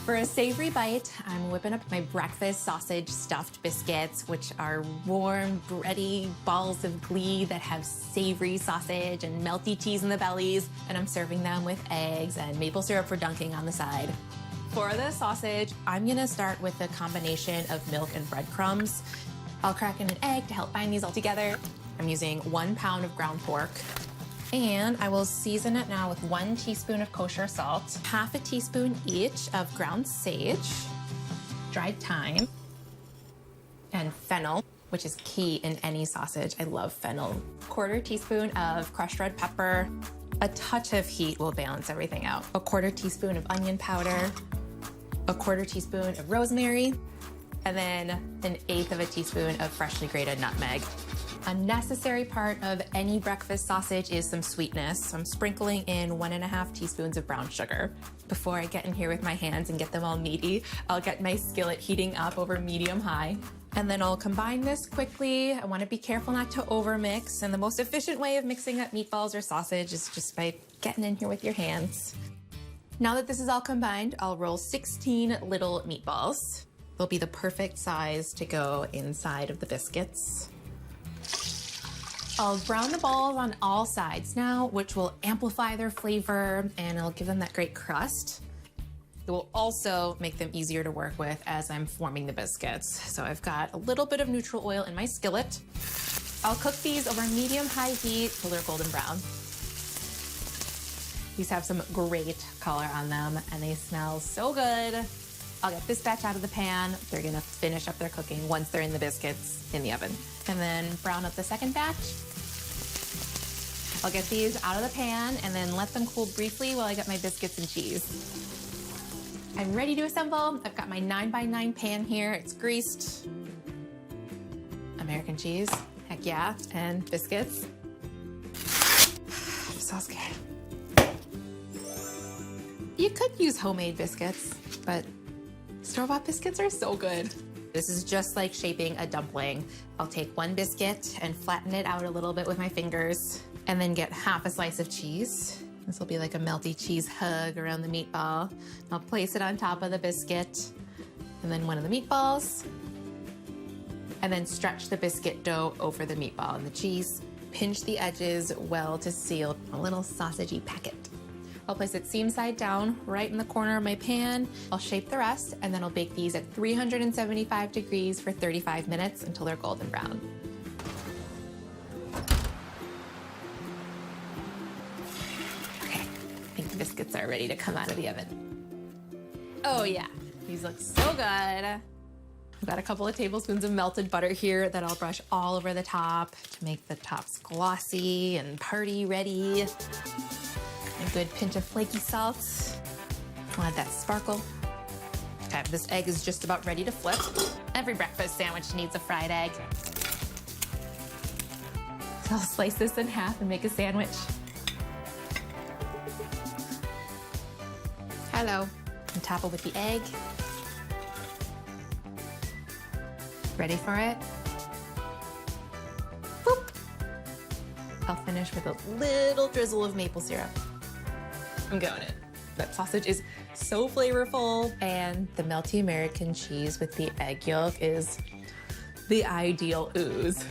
For a savory bite, I'm whipping up my breakfast sausage-stuffed biscuits, which are warm, bready balls of glee that have savory sausage and melty cheese in the bellies, and I'm serving them with eggs and maple syrup for dunking on the side. For the sausage, I'm gonna start with a combination of milk and breadcrumbs. I'll crack in an egg to help bind these all together. I'm using 1 pound of ground pork. And I will season it now with 1 teaspoon of kosher salt, half a teaspoon each of ground sage, dried thyme, and fennel, which is key in any sausage. I love fennel. 1/4 teaspoon of crushed red pepper. A touch of heat will balance everything out. 1/4 teaspoon of onion powder, 1/4 teaspoon of rosemary, and then 1/8 of a teaspoon of freshly grated nutmeg. A necessary part of any breakfast sausage is some sweetness, so I'm sprinkling in 1½ teaspoons of brown sugar. Before I get in here with my hands and get them all meaty, I'll get my skillet heating up over medium-high. And then I'll combine this quickly. I want to be careful not to overmix, and the most efficient way of mixing up meatballs or sausage is just by getting in here with your hands. Now that this is all combined, I'll roll 16 little meatballs. They'll be the perfect size to go inside of the biscuits. I'll brown the balls on all sides now, which will amplify their flavor and it'll give them that great crust. It will also make them easier to work with as I'm forming the biscuits. So I've got a little bit of neutral oil in my skillet. I'll cook these over medium-high heat till they're golden brown. These have some great color on them and they smell so good. I'll get this batch out of the pan. They're gonna finish up their cooking once they're in the biscuits in the oven. And then brown up the second batch. I'll get these out of the pan and then let them cool briefly while I get my biscuits and cheese. I'm ready to assemble. I've got my 9x9 pan here. It's greased. American cheese, heck yeah, and biscuits. I'm so scared. You could use homemade biscuits, but store-bought biscuits are so good. This is just like shaping a dumpling. I'll take 1 biscuit and flatten it out a little bit with my fingers and then get half a slice of cheese. This will be like a melty cheese hug around the meatball. I'll place it on top of the biscuit and then one of the meatballs and then stretch the biscuit dough over the meatball and the cheese. Pinch the edges well to seal a little sausagey packet. I'll place it seam side down right in the corner of my pan. I'll shape the rest and then I'll bake these at 375 degrees for 35 minutes until they're golden brown. Okay, I think the biscuits are ready to come out of the oven. Oh yeah, these look so good. I've got a couple of tablespoons of melted butter here that I'll brush all over the top to make the tops glossy and party ready. A good pinch of flaky salt. I'll add that sparkle. Okay, this egg is just about ready to flip. Every breakfast sandwich needs a fried egg. So I'll slice this in half and make a sandwich. Hello. And topple with the egg. Ready for it? Boop. I'll finish with a little drizzle of maple syrup. I'm going in. That sausage is so flavorful, and the melty American cheese with the egg yolk is the ideal ooze.